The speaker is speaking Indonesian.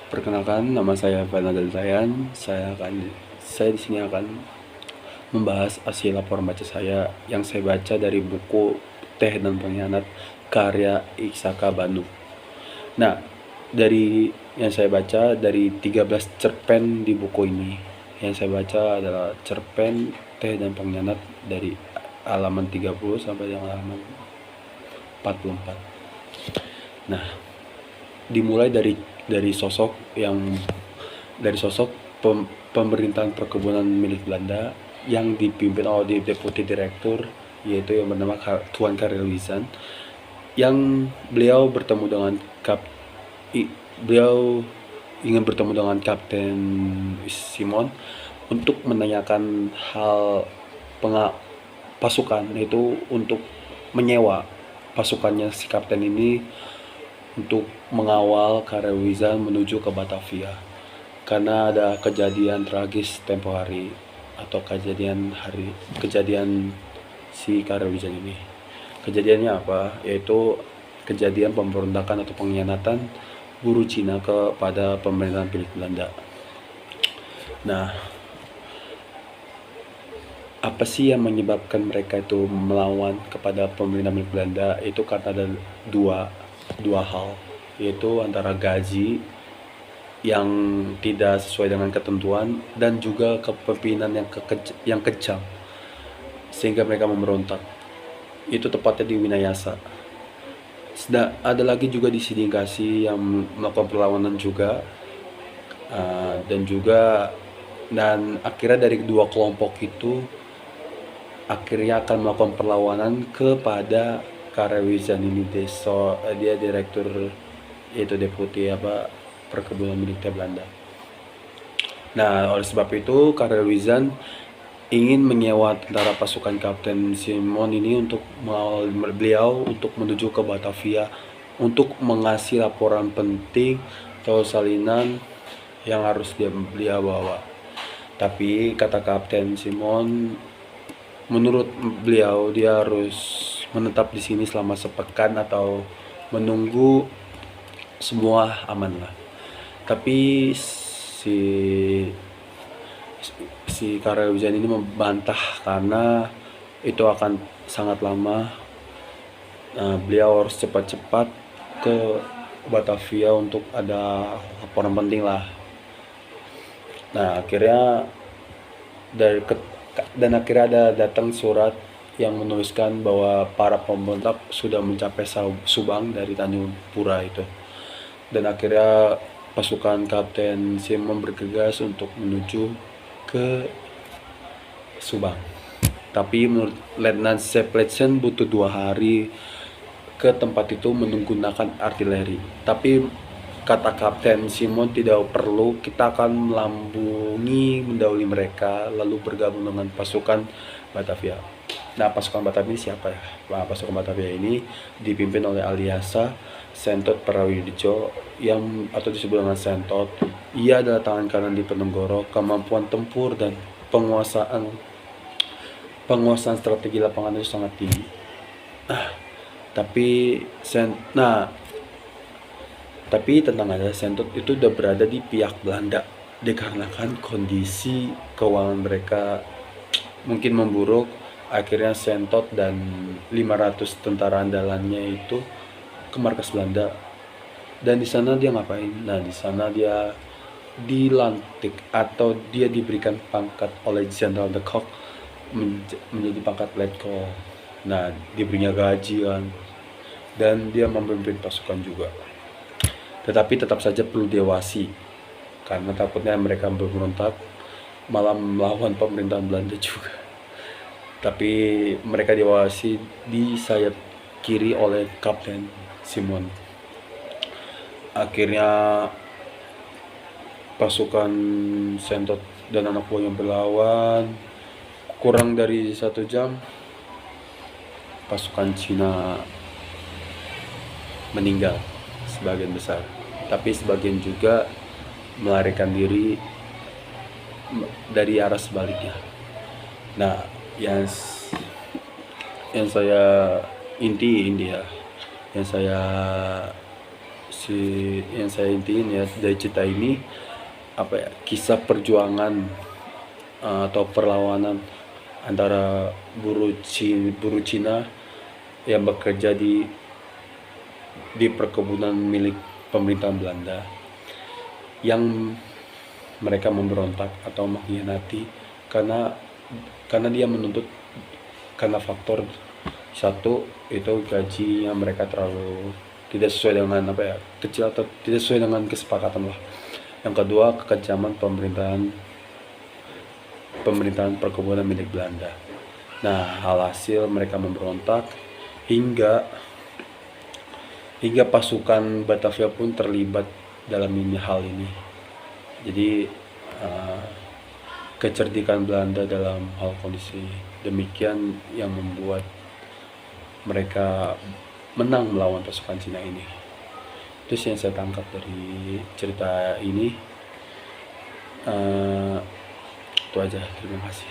Perkenalkan, nama saya Fernando Zayan. Saya di sini akan membahas hasil laporan baca saya yang saya baca dari buku Teh dan Pengkhianat karya Iksaka Banu. Nah, dari yang saya baca dari 13 cerpen di buku ini, yang saya baca adalah cerpen Teh dan Pengkhianat dari halaman 30 sampai dengan halaman 44. Nah, dimulai dari sosok pemerintahan perkebunan milik Belanda yang dipimpin oleh deputi direktur, yaitu yang bernama Tuan Karel Wijsan, yang beliau ingin bertemu dengan Kapten Simon untuk menanyakan hal pasukan, yaitu untuk menyewa pasukannya si kapten ini untuk mengawal Karel Wijsan menuju ke Batavia, karena ada kejadian tragis tempo hari atau kejadian si Karel Wijsan ini. Kejadiannya apa? Yaitu kejadian pemberontakan atau pengkhianatan buruh Cina kepada pemerintahan milik Belanda. Nah, apa sih yang menyebabkan mereka itu melawan kepada pemerintah milik Belanda? Itu karena ada dua hal, yaitu antara gaji yang tidak sesuai dengan ketentuan dan juga kepemimpinan yang kejam, sehingga mereka memberontak. Itu tepatnya di Winayasa. Ada lagi juga di Sidingkasi yang melakukan perlawanan juga, dan akhirnya dari kedua kelompok itu akhirnya akan melakukan perlawanan kepada Karel Wijsan ini. Dia direktur, yaitu deputi perkebunan milik Belanda. Nah, oleh sebab itu Karel Wijsan ingin menyewa tentara pasukan Kapten Simon ini untuk mengawal beliau untuk menuju ke Batavia untuk mengasih laporan penting atau salinan yang harus beliau bawa. Tapi kata Kapten Simon, menurut beliau dia harus menetap di sini selama sepekan atau menunggu semua aman lah. Tapi si Karel Wijsan ini membantah karena itu akan sangat lama. Beliau harus cepat-cepat ke Batavia untuk ada laporan penting lah. Nah, akhirnya ada datang surat yang menuliskan bahwa para pemberontak sudah mencapai Subang dari Tanjung Pura itu. Dan akhirnya pasukan Kapten Simon bergegas untuk menuju ke Subang. Tapi menurut Letnan Sepletsen butuh 2 hari ke tempat itu menggunakan artileri. Tapi kata Kapten Simon, tidak perlu, kita akan mendahului mereka lalu bergabung dengan pasukan Batavia. Nah, pasukan Batavia ini siapa ya? Nah, pasukan Batavia ini dipimpin oleh Aliasa Sentot Prawidijo atau disebut dengan Sentot. Ia adalah tangan kanan di Penenggoro, kemampuan tempur dan penguasaan strategi lapangan itu sangat tinggi. Tapi tenang aja, Sentot itu udah berada di pihak Belanda dikarenakan kondisi keuangan mereka mungkin memburuk. Akhirnya Sentot dan 500 tentara andalannya itu ke markas Belanda. Dan di sana dia ngapain? Nah, di sana dia dilantik atau dia diberikan pangkat oleh Jenderal de Kock menjadi pangkat Letkol. Nah, diberinya gaji kan, dan dia memimpin pasukan juga. Tetapi tetap saja perlu diawasi karena takutnya mereka memberontak malah melawan pemerintahan Belanda juga. Tapi mereka diawasi di sayap kiri oleh Kapten Simon. Akhirnya pasukan Sentot dan anak buahnya berlawan. Kurang dari 1 jam pasukan Cina meninggal sebagian besar, tapi sebagian juga melarikan diri dari arah sebaliknya. Nah, yang saya si yang saya intiin ya dari cerita ini, apa ya, kisah perjuangan atau perlawanan antara buruh Cina yang bekerja di perkebunan milik pemerintahan Belanda, yang mereka memberontak atau mengkhianati karena dia menuntut, karena faktor satu itu gajinya mereka terlalu tidak sesuai dengan apa ya, kecil atau tidak sesuai dengan kesepakatan lah. Yang kedua, kekejaman pemerintahan perkebunan milik Belanda. Nah, alhasil mereka memberontak hingga pasukan Batavia pun terlibat dalam hal ini. Jadi kecerdikan Belanda dalam hal kondisi demikian yang membuat mereka menang melawan pasukan Cina ini. Itu sih yang saya tangkap dari cerita ini. Itu aja, terima kasih.